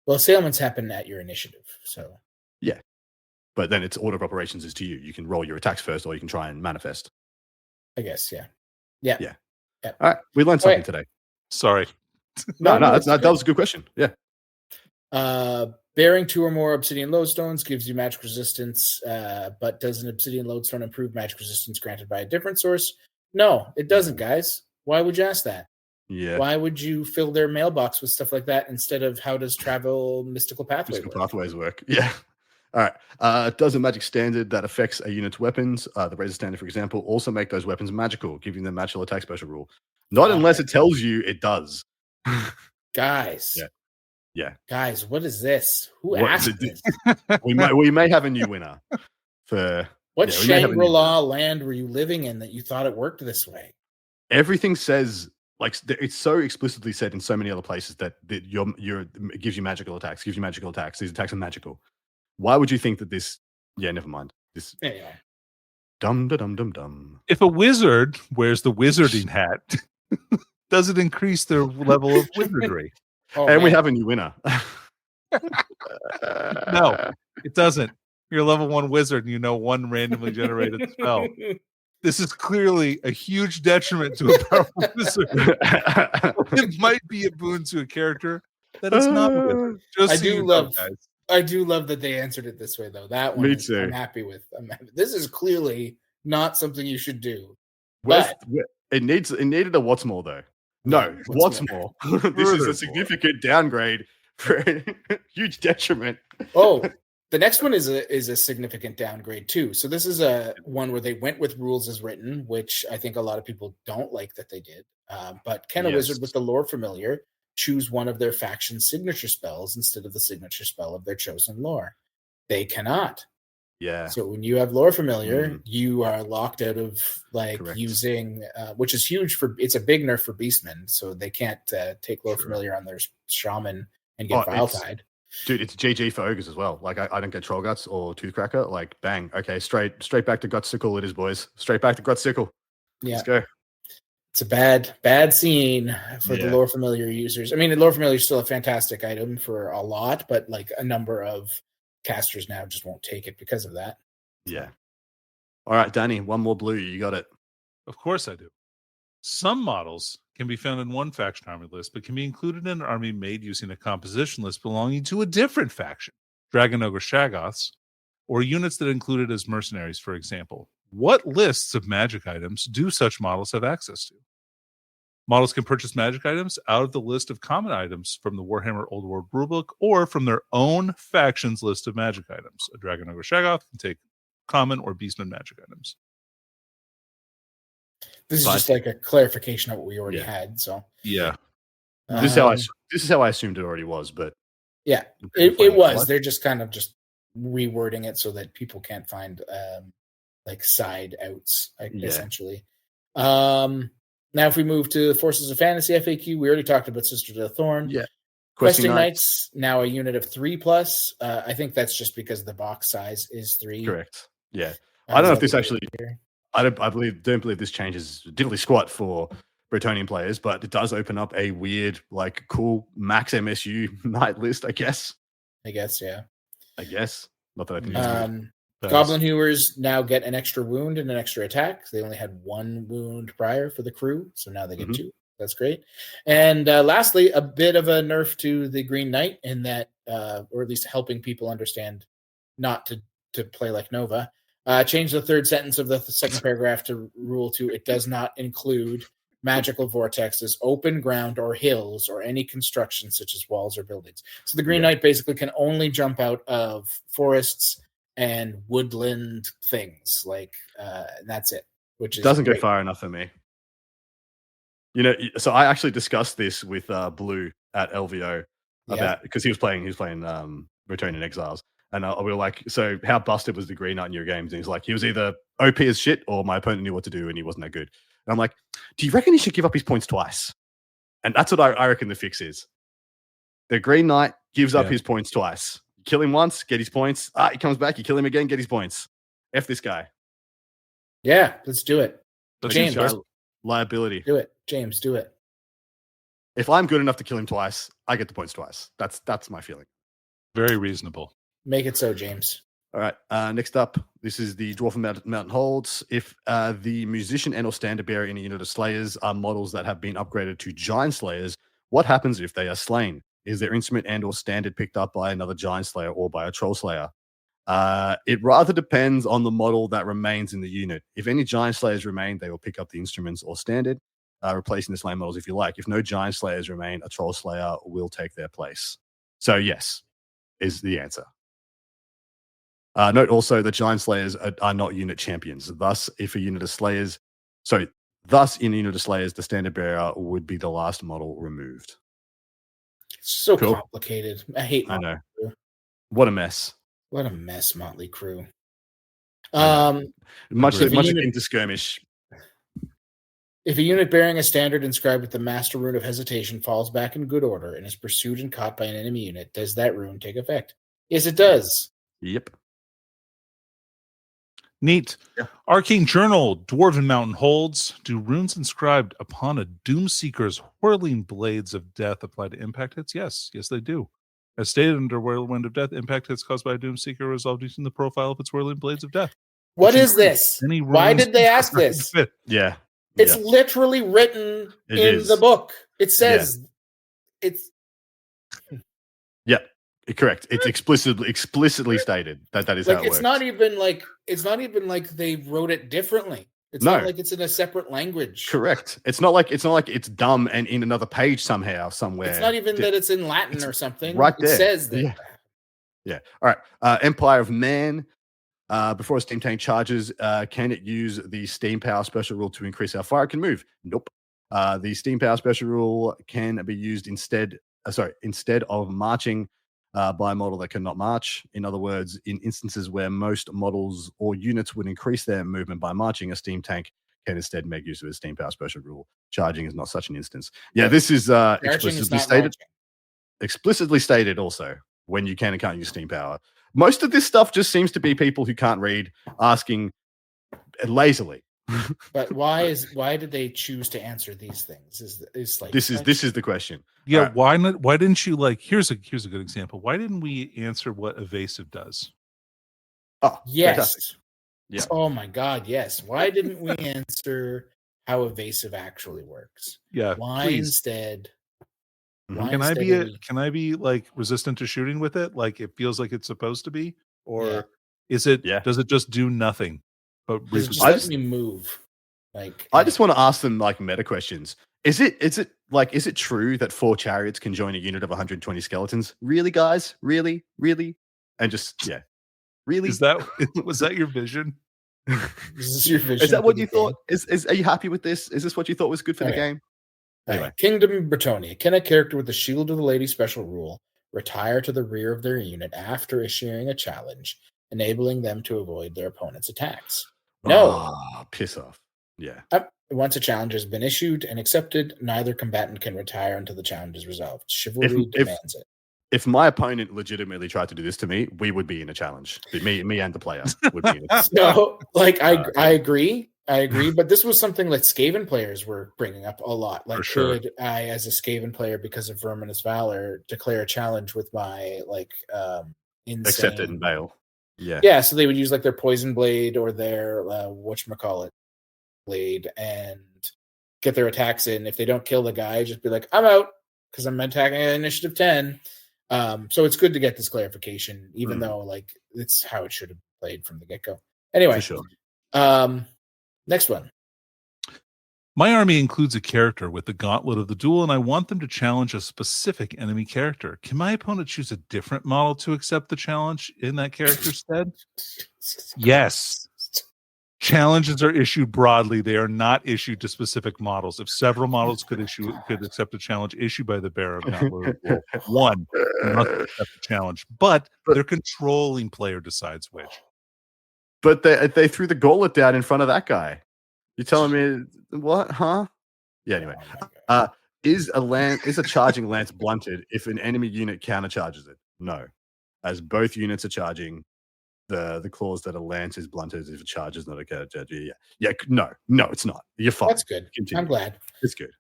Well, assailments happen at your initiative, so... Yeah, but then its order of operations is to you. You can roll your attacks first, or you can try and manifest. I guess, yeah. All right, we learned something today. Sorry. No, that was a good question. Yeah. Bearing 2 or more obsidian lodestones gives you magic resistance, but does an obsidian lodestone improve magic resistance granted by a different source? No, it doesn't, guys. Why would you ask that? Yeah. Why would you fill their mailbox with stuff like that instead of how does travel mystical pathways work? Yeah. All right. Does a magic standard that affects a unit's weapons, the razor standard, for example, also make those weapons magical, giving them magical attack special rule? Not unless it tells you it does. Guys. Yeah. Guys, what is this? Who asked this? We may have a new winner. What Shangri-La land were you living in that you thought it worked this way? Everything says, like, it's so explicitly said in so many other places that it gives you magical attacks, These attacks are magical. Why would you think that this? Yeah, never mind. This. Anyway. Dum. If a wizard wears the wizarding hat, does it increase their level of wizardry? We have a new winner. No, it doesn't. You're a level 1 wizard and you know 1 randomly generated spell. This is clearly a huge detriment to a powerful wizard. It might be a boon to a character that is not a wizard. I do love that they answered it this way, though. That one I'm happy with. This is clearly not something you should do. It needed a what's more, though. No, what's more? This is a significant downgrade for a huge detriment. Oh, the next one is a significant downgrade too. So this is a one where they went with rules as written, which I think a lot of people don't like that they did. But can a wizard with the lore familiar choose one of their faction's signature spells instead of the signature spell of their chosen lore. They cannot. Yeah. So when you have lore familiar, you are locked out of Correct. using, which is huge it's a big nerf for beastmen. So they can't take lore familiar on their shaman and get vile tied. Dude, it's GG for ogres as well. Like I don't get troll guts or toothcracker. Like bang, okay, straight back to gutsicle it is, boys. Straight back to gutsicle. Yeah. Let's go. It's a bad scene for the lore familiar users. I mean, the lore familiar is still a fantastic item for a lot, but like a number of casters now just won't take it because of that. Yeah. All right, Danny, one more blue. You got it. Of course I do. Some models can be found in one faction army list, but can be included in an army made using a composition list belonging to a different faction, Dragon Ogre Shaggoths, or units that are included as mercenaries, for example. What lists of magic items do such models have access to? Models can purchase magic items out of the list of common items from the Warhammer Old World rulebook or from their own faction's list of magic items. A Dragon Ogre Shaggoth can take common or beastman magic items. This is just like a clarification of what we already had. So yeah, this is how I assumed it already was, but yeah, it was. They're just kind of just rewording it so that people can't find like side outs, essentially. Now, if we move to the Forces of Fantasy FAQ, we already talked about Sisters of the Thorn. Yeah. Questing Knights, now a unit of 3+. I think that's just because the box size is 3. Correct. Yeah. I don't know if this actually... don't believe this changes diddly squat for Bretonnian players, but it does open up a weird, like, cool max MSU knight list, I guess. Yeah. I guess. Not that I think it's Goblin Hewers now get an extra wound and an extra attack. They only had 1 wound prior for the crew, so now they get 2. That's great. And lastly, a bit of a nerf to the Green Knight in that, or at least helping people understand not to play like Nova. Change the third sentence of the second paragraph to rule 2. It does not include magical vortexes, open ground, or hills, or any construction such as walls or buildings. So the Green Knight basically can only jump out of forests and woodland things, like and that's it. Which doesn't go far enough for me. You know, so I actually discussed this with Blue at LVO about because he was playing Return in Exiles. And we were like, so how busted was the Green Knight in your games? And he's like, he was either OP as shit or my opponent knew what to do and he wasn't that good. And I'm like, do you reckon he should give up his points twice? And that's what I reckon the fix is. The Green Knight gives up his points twice. You kill him once, get his points. He comes back, you kill him again, get his points. F this guy. Yeah, let's do it. James, liability. Do it. James, do it. If I'm good enough to kill him twice, I get the points twice. That's my feeling. Very reasonable. Make it so, James. All right. Next up, this is the Dwarven Mountain Holds. If the musician and or standard bearer in a unit of Slayers are models that have been upgraded to Giant Slayers, what happens if they are slain? Is their instrument and or standard picked up by another Giant Slayer or by a Troll Slayer? It rather depends on the model that remains in the unit. If any Giant Slayers remain, they will pick up the instruments or standard, replacing the slain models if you like. If no Giant Slayers remain, a Troll Slayer will take their place. So yes, is the answer. Note also that Giant Slayers are not unit champions. Thus, in a unit of Slayers, the standard bearer would be the last model removed. It's so complicated. I know. What a mess. What a mess, Motley Crew. Much akin to skirmish. If a unit bearing a standard inscribed with the Master Rune of Hesitation falls back in good order and is pursued and caught by an enemy unit, does that rune take effect? Yes, it does. Yep. Neat. Yeah. Arcane Journal, Dwarven Mountain Holds. Do runes inscribed upon a Doomseeker's whirling blades of death apply to impact hits? Yes, they do. As stated under Whirlwind of Death, impact hits caused by a Doomseeker resolved using the profile of its whirling blades of death. What is this? Why did they ask this? Yeah. It's literally written in the book. It says it's. Yeah. Correct. It's explicitly stated that is how it works. It's not even like they wrote it differently. It's not like it's in a separate language. Correct. It's not like it's dumb and in another page somewhere. It's not even that it's in Latin or something. Right there. It says that. Yeah. All right. Empire of Man. Before a steam tank charges, can it use the steam power special rule to increase how far it can move? Nope. The Steam Power special rule can be used instead of marching by a model that cannot march. In other words, in instances where most models or units would increase their movement by marching, a steam tank can instead make use of a Steam Power special rule. Charging is not such an instance. Yeah, this is explicitly stated also when you can and can't use Steam Power. Most of this stuff just seems to be people who can't read asking lazily. But why did they choose to answer these things? This is the question. Yeah, why not? Why didn't you here's a good example. Why didn't we answer what evasive does? Oh, yes. Fantastic. Yeah. Oh my God, yes. Why didn't we answer how evasive actually works? Yeah. Why please. Instead? Can I be like resistant to shooting with it? Like it feels like it's supposed to be, or is it? Yeah. Does it just do nothing? But let me move. I just want to ask them like meta questions. Is it true that 4 chariots can join a unit of 120 skeletons? Really, guys? Really? And just really? Was that your vision? Is your vision? Is that what you thought? Are you happy with this? Is this what you thought was good for the game? Anyway. Kingdom Bretonia. Can a character with the Shield of the Lady special rule retire to the rear of their unit after issuing a challenge, enabling them to avoid their opponent's attacks? No. Oh, piss off. Yeah. Once a challenge has been issued and accepted, neither combatant can retire until the challenge is resolved. Chivalry demands it. If my opponent legitimately tried to do this to me, we would be in a challenge. Me and the player would be in a challenge. No, I agree. But this was something that Skaven players were bringing up a lot. Like, could I, as a Skaven player, because of Verminous Valor, declare a challenge with my insane... Accepted and bail. Yeah, so they would use like their poison blade or their whatchamacallit blade and get their attacks in. If they don't kill the guy, just be like, I'm out because I'm attacking at initiative 10. So it's good to get this clarification, even though like it's how it should have played from the get-go. Anyway, for sure. Next one. My army includes a character with the Gauntlet of the Duel, and I want them to challenge a specific enemy character. Can my opponent choose a different model to accept the challenge in that character's stead? Yes. Challenges are issued broadly. They are not issued to specific models. If several models could accept a challenge issued by the bearer of Gauntlet of the Duel, one must accept the challenge. But their controlling player decides which. But they threw the gauntlet down in front of that guy. You're telling me what? Huh? Yeah. Anyway, is a charging lance blunted if an enemy unit countercharges it? No, as both units are charging. The clause that a lance is blunted if a charge is not a countercharge. Yeah. No, it's not. You're fine. That's good. Continue. I'm glad. It's good.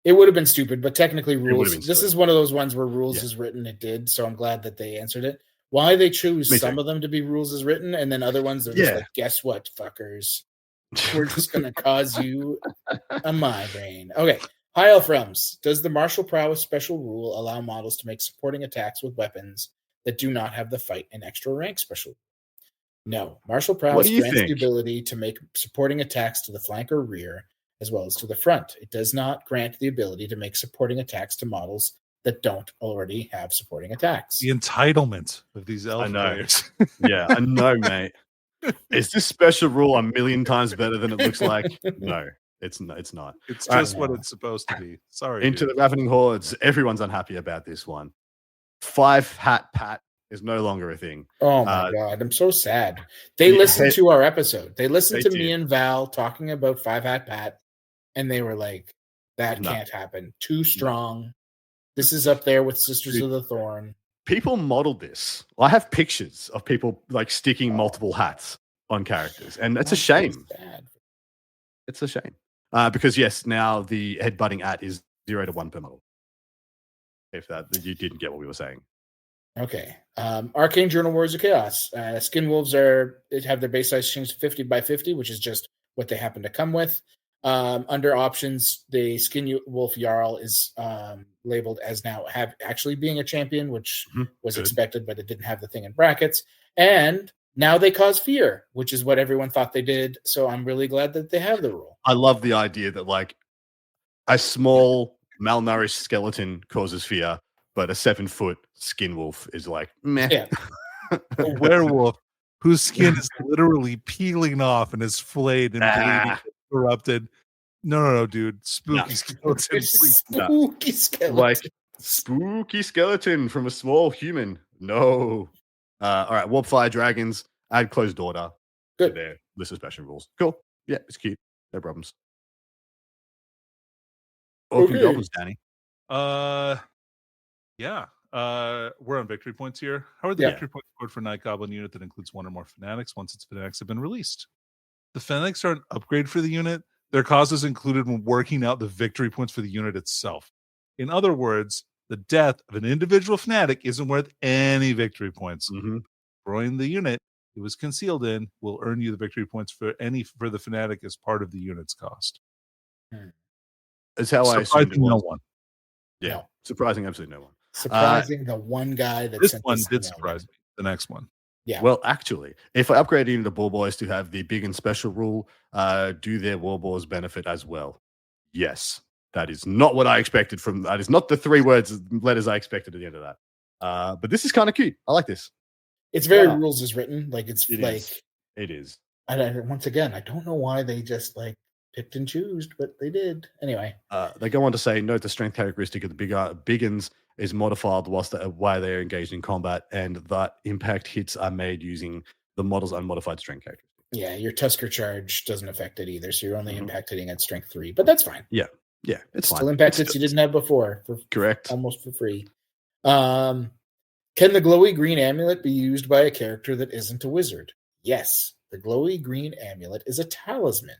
It would have been stupid, but technically rules. This is one of those ones where rules is written. It did, so I'm glad that they answered it. Why they choose some of them to be rules as written, and then other ones are just like, guess what, fuckers? We're just going to cause you a migraine. Okay. High Elf Realms. Does the Martial Prowess special rule allow models to make supporting attacks with weapons that do not have the fight and extra rank special? No. Martial Prowess grants the ability to make supporting attacks to the flank or rear, as well as to the front. It does not grant the ability to make supporting attacks to models that don't already have supporting attacks. The entitlement of these elf players. Yeah, I know, mate. Is this special rule a million times better than it looks like? No, it's not. It's just what it's supposed to be. Sorry. Into the Ravening Hordes. Everyone's unhappy about this one. 5-hat pat is no longer a thing. Oh my God. I'm so sad. They listened to our episode. They listened to me and Val talking about 5-hat pat, and they were like, that can't happen. Too strong. This is up there with Sisters of the Thorn. People modeled this. I have pictures of people like sticking multiple hats on characters, and it's a shame. It's a shame. Because yes, now the headbutting at is 0 to 1 per model. If you didn't get what we were saying. Okay. Arcane Journal Warriors of Chaos. Skin Wolves have their base size changed to 50 by 50, which is just what they happen to come with. Under options, the Skin Wolf Jarl is labeled as now actually being a champion, which was expected, but it didn't have the thing in brackets. And now they cause fear, which is what everyone thought they did. So I'm really glad that they have the rule. I love the idea that like a small malnourished skeleton causes fear, but a 7-foot skin wolf is like meh. Yeah. A werewolf whose skin is literally peeling off and is flayed and bleeding corrupted. No, dude. Spooky skeleton. Spooky skeleton. Like spooky skeleton from a small human. No. All right. Warp fire dragons. Add closed order. Good. There. List of special rules. Cool. Yeah, it's cute. No problems. Open goblins, Danny. Yeah. We're on victory points here. How are the victory points scored for Night Goblin unit that includes one or more fanatics once its fanatics have been released? The fanatics are an upgrade for the unit. Their causes included when working out the victory points for the unit itself. In other words, the death of an individual fanatic isn't worth any victory points. Destroying the unit it was concealed in will earn you the victory points for the fanatic as part of the unit's cost. That's how I assumed it was. No one. Yeah. No. Surprising absolutely no one. Surprising the one guy that this one did surprise me. The next one. Yeah. Well, actually, if I upgrade into the Ball Boys to have the big and special rule, do their War Balls benefit as well? Yes. That is not what I expected from that. Is not the letters I expected at the end of that. But this is kind of cute. I like this. It's very rules as written. Like it is. Once again, I don't know why they just picked and choose, but they did. Anyway. They go on to say, note the strength characteristic of the biggins is modified while they're engaged in combat, and that impact hits are made using the model's unmodified strength characteristic. Yeah, your Tusker charge doesn't affect it either, so you're only impacted at strength 3, but that's fine. Yeah, it's still fine. Impact hits you didn't have before. Correct. Almost for free. Can the glowy green amulet be used by a character that isn't a wizard? Yes. The glowy green amulet is a talisman,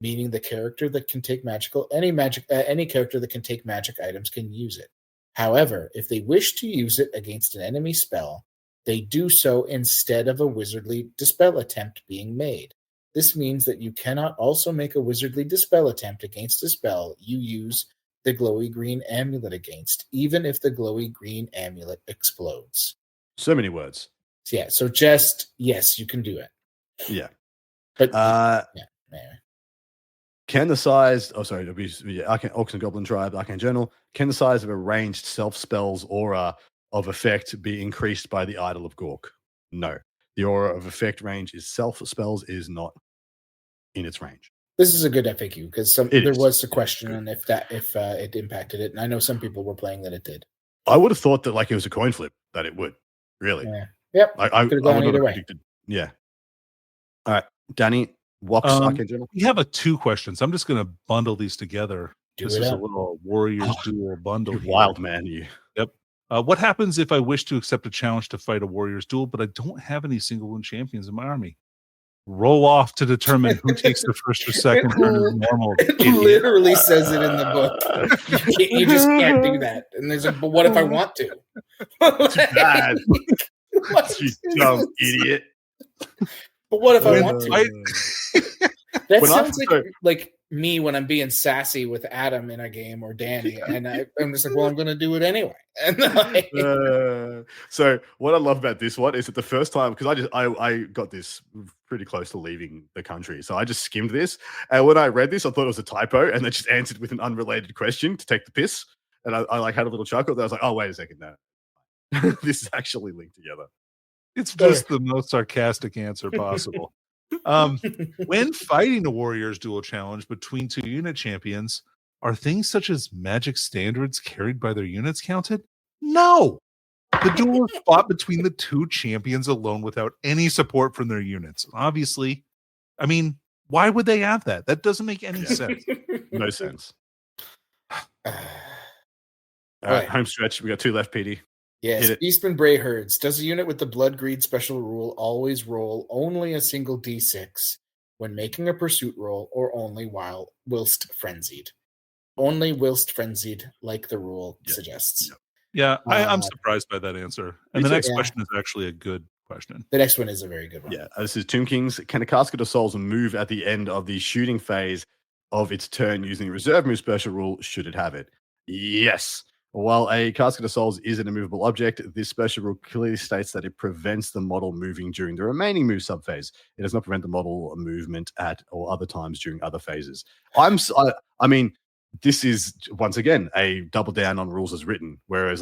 meaning the character that can take any character that can take magic items can use it. However, if they wish to use it against an enemy spell, they do so instead of a wizardly dispel attempt being made. This means that you cannot also make a wizardly dispel attempt against a spell you use the glowy green amulet against, even if the glowy green amulet explodes. So many words. Yeah, so just, yes, you can do it. Yeah. But, anyway. Can the size, Orcs and Goblin Tribe, Arcane Journal, can the size of a ranged self-spell's aura of effect be increased by the Idol of Gork? No. The aura of effect range is self-spells is not in its range. This is a good FAQ because there was a question on if it impacted it, and I know some people were playing that it did. I would have thought that it was a coin flip that it would. Really? Yeah. Yep. I would not have predicted. Yeah. All right, Danny. We have 2 questions. I'm just going to bundle these together. This is a little Warriors Duel bundle. You're wild, man. You. Yep. What happens if I wish to accept a challenge to fight a Warriors Duel, but I don't have any single wound champions in my army? Roll off to determine who takes the first or second turn as normal. It literally says it in the book. You just can't do that. And there's but what if I want to? Too bad. You dumb idiot. But what if I want to? That sounds like me when I'm being sassy with Adam in a game or Danny, and I'm just like, well, I'm going to do it anyway. And so what I love about this one is that the first time, because I got this pretty close to leaving the country, so I just skimmed this, and when I read this, I thought it was a typo, and they just answered with an unrelated question to take the piss, and I had a little chuckle. I was like, oh, wait a second, no, this is actually linked together. It's just the most sarcastic answer possible. When fighting a Warriors Duel challenge between 2 unit champions, are things such as magic standards carried by their units counted? No. The duel is fought between the 2 champions alone without any support from their units. Obviously, I mean, why would they have that? That doesn't make any sense. No sense. All right, home stretch. We got 2 left, PD. Yes, Beastman Bray Herds. Does a unit with the Blood Greed special rule always roll only a single D6 when making a pursuit roll, or only whilst frenzied? Only whilst frenzied, like the rule suggests. Yeah, I'm surprised by that answer. And the next question is actually a good question. The next one is a very good one. Yeah, this is Tomb Kings. Can a Casket of Souls move at the end of the shooting phase of its turn using the reserve move special rule, should it have it? Yes. While a Casket of Souls is an immovable object, this special rule clearly states that it prevents the model moving during the remaining move subphase. It does not prevent the model movement at or other times during other phases. I mean, this is, once again, a double down on rules as written, whereas,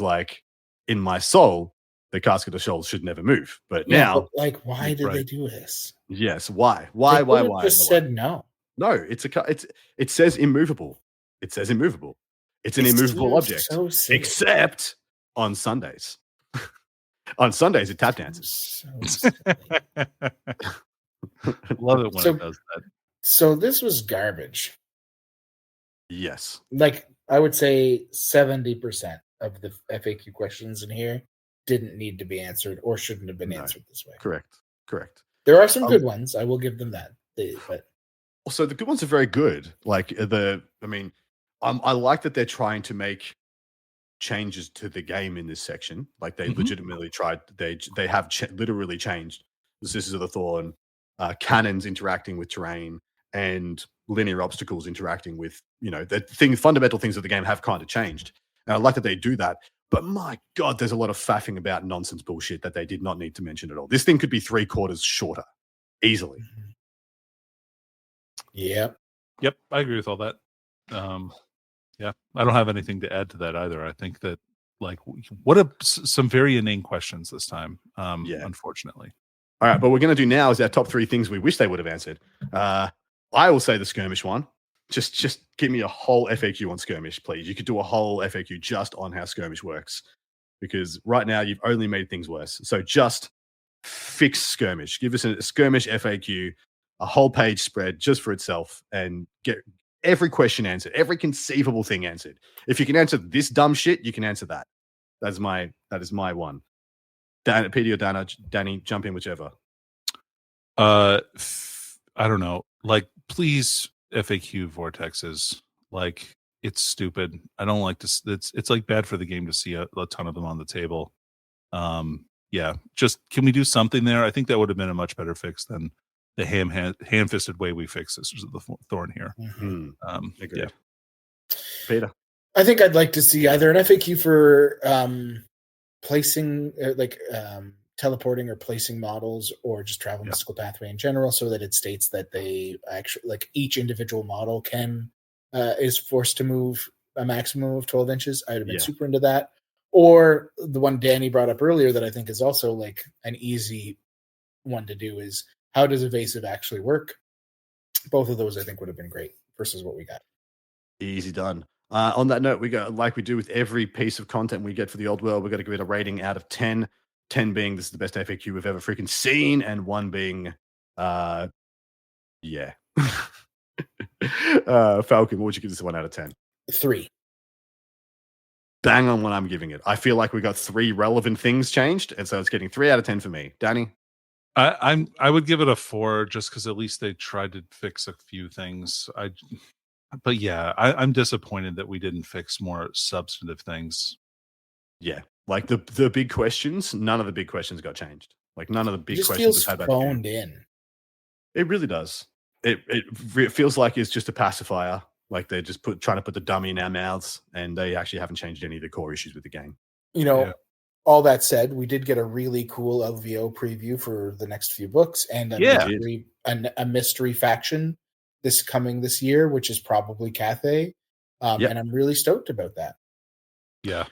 in my soul, the Casket of Souls should never move. But now... But why did they do this? Yes, why? Why? Just said no. No, it says immovable. It says immovable. It's an immovable object, So silly. except on Sundays. On Sundays, it tap dances. So silly. Love it when it does that. So this was garbage. Yes. Like, I would say 70% of the FAQ questions in here didn't need to be answered or shouldn't have been answered this way. Correct. There are some good ones. I will give them that. But also, the good ones are very good. Like I like that they're trying to make changes to the game in this section. Like they legitimately tried. They have literally changed the Sisters of the Thorn, cannons interacting with terrain, and linear obstacles interacting with the fundamental things of the game have kind of changed. And I like that they do that. But my God, there's a lot of faffing about nonsense bullshit that they did not need to mention at all. This thing could be 3/4 shorter, easily. Yep, I agree with all that. Yeah, I don't have anything to add to that either. I think that some very inane questions this time. Unfortunately. All right, but what we're going to do now is our top 3 things we wish they would have answered. I will say the skirmish one. Just give me a whole FAQ on skirmish, please. You could do a whole FAQ just on how skirmish works, because right now you've only made things worse. So just fix skirmish. Give us a skirmish FAQ, a whole page spread just for itself, and get every question answered, every conceivable thing answered. If you can answer this dumb shit, you can answer that. That is my one. Peter or Danny, jump in whichever. I don't know. Like, please, FAQ vortexes. Like, it's stupid. I don't like to. It's like bad for the game to see a ton of them on the table. Yeah, just can we do something there? I think that would have been a much better fix than the ham-fisted way we fix Sisters of the Thorn here. Yeah. Peter, I think I'd like to see either an FAQ for placing, teleporting or placing models, or just travel mystical pathway in general, so that it states that they actually, like, each individual model is forced to move a maximum of 12 inches. I'd have been super into that. Or the one Danny brought up earlier that I think is also like an easy one to do is, how does evasive actually work? Both of those I think would have been great versus what we got. Easy done. On that note, we go like we do with every piece of content we get for the old world. We're going to give it a rating out of 10. 10 being this is the best FAQ we've ever freaking seen, and 1 being, Falcon, what would you give this 1 out of 10? 3. Bang on what I'm giving it. I feel like we got 3 relevant things changed, and so it's getting 3 out of 10 for me. Danny? I would give it a 4 just because at least they tried to fix a few things. I'm disappointed that we didn't fix more substantive things. Yeah, like the big questions. None of the big questions got changed. Like none of the big questions feels had that phoned in. It really does. It feels like it's just a pacifier. Like they're just trying to put the dummy in our mouths, and they actually haven't changed any of the core issues with the game. All that said, we did get a really cool LVO preview for the next few books, and a mystery faction this year, which is probably Cathay. And I'm really stoked about that. Yeah.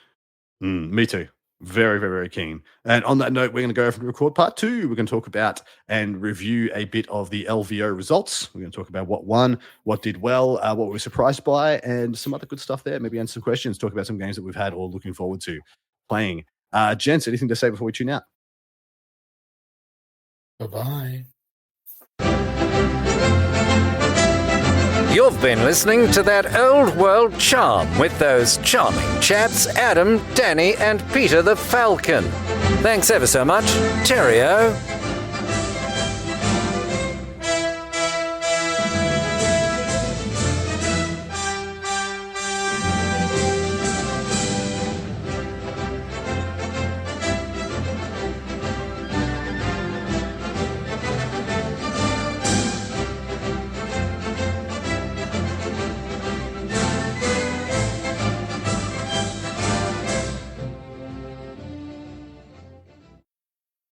Me too. Very, very, very keen. And on that note, we're going to go over to record part 2. We're going to talk about and review a bit of the LVO results. We're going to talk about what won, what did well, what we were surprised by, and some other good stuff there. Maybe answer some questions, talk about some games that we've had or looking forward to playing. Gents, anything to say before we tune out? Bye-bye. You've been listening to That Old World Charm with those charming chaps, Adam, Danny, and Peter the Falcon. Thanks ever so much. Cheerio.